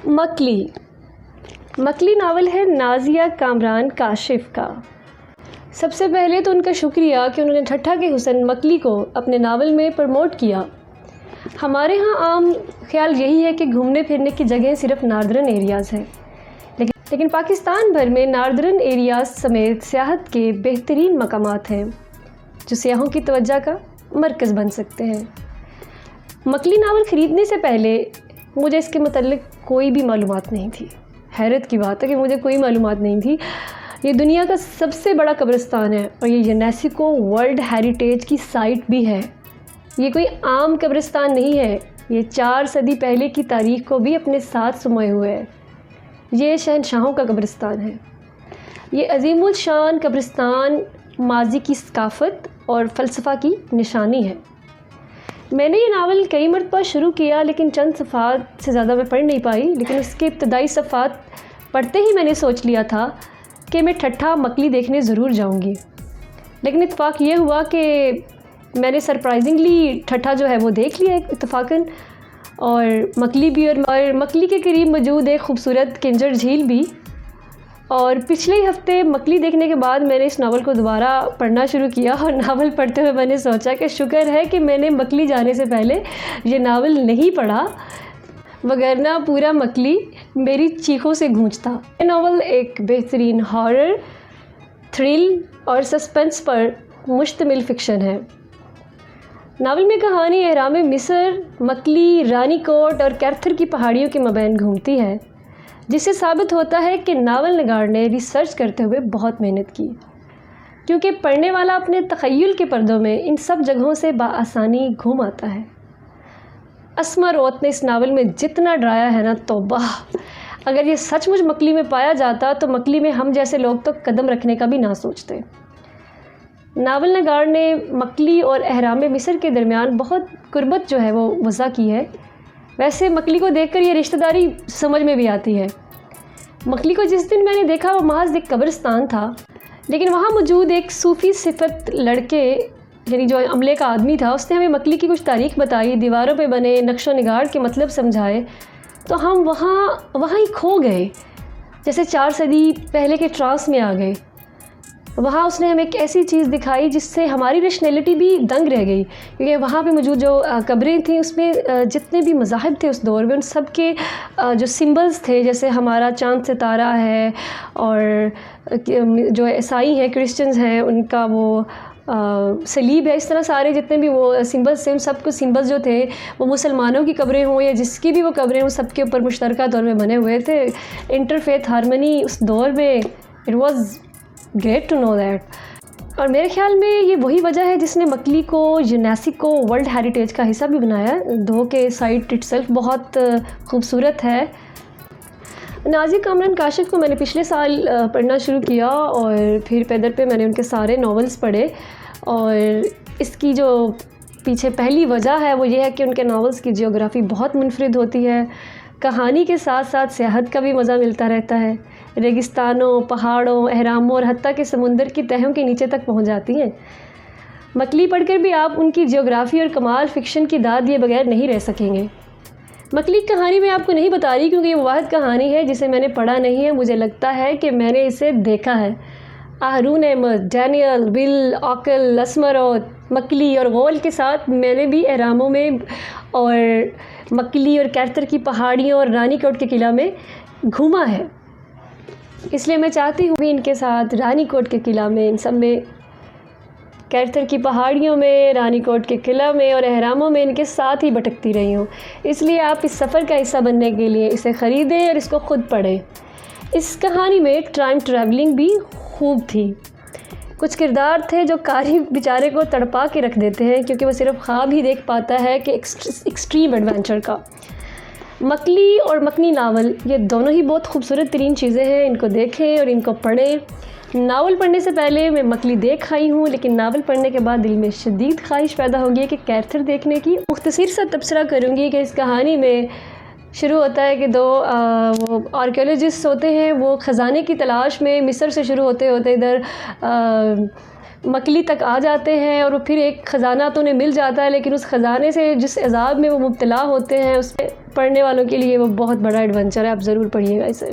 मकली। मकली novel है नाज़िया कामरान काशिफ़ का। सबसे पहले तो उनका शुक्रिया कि उन्होंने ठट्ठा के हुसन मकली को अपने नावल में प्रमोट किया। हमारे यहाँ आम ख्याल यही है कि घूमने फिरने की जगह सिर्फ नॉर्दर्न एरियाज़ हैं, लेकिन पाकिस्तान भर में नॉर्दर्न एरियाज़ समेत सियाहत के बेहतरीन मकामात हैं जो सियाहों की तवज्जो का मरकज़ बन सकते हैं। मकली नावल ख़रीदने से पहले मुझे इसके मतलब कोई भी मालूमात नहीं थी। हैरत की बात है कि मुझे कोई मालूमात नहीं थी। ये दुनिया का सबसे बड़ा कब्रिस्तान है और ये यूनेस्को वर्ल्ड हेरिटेज की साइट भी है। ये कोई आम कब्रिस्तान नहीं है, ये 4 सदी पहले की तारीख़ को भी अपने साथ समाये हुए है। ये शहनशाहों का कब्रिस्तान है। ये अज़ीमुल शान कब्रिस्तान माजी की सकाफ़त और फ़लसफ़ा की निशानी है। मैंने ये नावल कई मरतबा शुरू किया, लेकिन चंद सफ़ात से ज़्यादा मैं पढ़ नहीं पाई। लेकिन उसके इब्तदाई सफ़ात पढ़ते ही मैंने सोच लिया था कि मैं ठट्ठा मकली देखने ज़रूर जाऊंगी। लेकिन इत्तेफाक ये हुआ कि मैंने सरप्राइजिंगली ठट्ठा जो है वो देख लिया इत्तेफाकन, और मकली भी, और मकली के करीब मौजूद एक ख़ूबसूरत किंजर झील भी। और पिछले हफ्ते मकली देखने के बाद मैंने इस नावल को दोबारा पढ़ना शुरू किया, और नावल पढ़ते हुए मैंने सोचा कि शुक्र है कि मैंने मकली जाने से पहले ये नावल नहीं पढ़ा, वगरना पूरा मकली मेरी चीखों से गूंजता। ये नावल एक बेहतरीन हॉरर, थ्रिल और सस्पेंस पर मुश्तमिल फ़िक्शन है। नावल में कहानी एहराम मिस्र, मकली, रानीकोट और कैर्थर की पहाड़ियों के मबैन घूमती है, जिससे साबित होता है कि नावल नगार ने रिसर्च करते हुए बहुत मेहनत की, क्योंकि पढ़ने वाला अपने तख़य्युल के पर्दों में इन सब जगहों से बाआसानी घूम आता है। अस्मा रोत ने इस नावल में जितना डराया है ना, तौबा! अगर ये सचमुच मकली में पाया जाता तो मकली में हम जैसे लोग तो कदम रखने का भी ना सोचते। नावल नगार ने मकली और एहराम मिस्र के दरमियान बहुत कुर्बत जो है वो वज़ा की है। वैसे मकली को देखकर ये रिश्तेदारी समझ में भी आती है। मकली को जिस दिन मैंने देखा वो महज एक कब्रिस्तान था, लेकिन वहाँ मौजूद एक सूफ़ी सिफत लड़के, यानी जो अमले का आदमी था, उसने हमें मकली की कुछ तारीख़ बताई, दीवारों पे बने नक्शो निगार के मतलब समझाए, तो हम वहाँ ही खो गए, जैसे 4 सदी पहले के ट्रांस में आ गए। वहाँ उसने हमें एक ऐसी चीज़ दिखाई जिससे हमारी रैशनैलिटी भी दंग रह गई, क्योंकि वहाँ पे मौजूद जो कब्रें थीं उसमें जितने भी मज़ाहिब थे उस दौर में, उन सब के जो सिंबल्स थे, जैसे हमारा चाँद सितारा है, और जो ईसाई हैं, क्रिश्चियंस हैं, उनका वो सलीब है, इस तरह सारे जितने भी वो सिंबल्स थे, उन सब कुछ सिंबल्स जो थे वो मुसलमानों की कब्रें हों या जिसकी भी वो कब्रें हों, सब के ऊपर मुश्तरका तौर में बने हुए थे। इंटरफेथ हारमनी उस दौर में, it was great to know that. और मेरे ख्याल में ये वही वजह है जिसने मकली को यूनेस्को वर्ल्ड हेरिटेज का हिस्सा भी बनाया। दो के साइट इटसेल्फ बहुत खूबसूरत है। नाज़िया कामरान काशिफ़ को मैंने पिछले साल पढ़ना शुरू किया, और फिर पैदर पे मैंने उनके सारे नॉवेल्स पढ़े। और इसकी जो पीछे पहली वजह है वो ये है कि उनके नॉवेल्स की जियोग्राफ़ी बहुत मुनफरिद होती है। कहानी के साथ साथ सियाहत का भी मज़ा मिलता रहता है। रेगिस्तानों, पहाड़ों, अहरामों और हत्ता के समुंदर की तहों के नीचे तक पहुंच जाती हैं। मकली पढ़कर भी आप उनकी जियोग्राफ़ी और कमाल फ़िक्शन की दाद दिए बगैर नहीं रह सकेंगे। मकली की कहानी मैं आपको नहीं बता रही, क्योंकि ये वाहिद कहानी है जिसे मैंने पढ़ा नहीं है। मुझे लगता है कि मैंने इसे देखा है। आहरून अहमद, डैनियल, विल, ऑकल, असमरोत, मकली और गोल के साथ मैंने भी एहरामों में और मकली और कैर्थर की पहाड़ियों और रानीकोट के किला में घूमा है। इसलिए मैं चाहती हूँ भी इनके साथ रानीकोट के किला में, इन सब में, कैर्थर की पहाड़ियों में, रानीकोट के किला में और एहरामों में इनके साथ ही भटकती रही हूँ। इसलिए आप इस सफ़र का हिस्सा बनने के लिए इसे ख़रीदें और इसको ख़ुद पढ़ें। इस कहानी में टाइम ट्रैवलिंग भी खूब थी। कुछ किरदार थे जो कारी बेचारे को तड़पा के रख देते हैं, क्योंकि वो सिर्फ ख्वाब ही देख पाता है कि एक्सट्रीम एडवेंचर का। मकली और मकनी नावल ये दोनों ही बहुत खूबसूरत तरीन चीज़ें हैं। इनको देखें और इनको पढ़ें। नावल पढ़ने से पहले मैं मकली देख आई हूँ, लेकिन नावल पढ़ने के बाद दिल में शदीद ख्वाहिश पैदा होगी कि कैर्थर देखने की। मुख्तसर सा तबसरा करूँगी कि इस कहानी में शुरू होता है कि 2 वो आर्कियोलॉजिस्ट होते हैं। वो ख़जाने की तलाश में मिस्र से शुरू होते होते इधर मकली तक आ जाते हैं और फिर एक ख़जाना तो उन्हें मिल जाता है, लेकिन उस ख़जाने से जिस अज़ाब में वो मुब्तला होते हैं, उससे पढ़ने वालों के लिए वो बहुत बड़ा एडवेंचर है। आप ज़रूर पढ़िएगा इसे।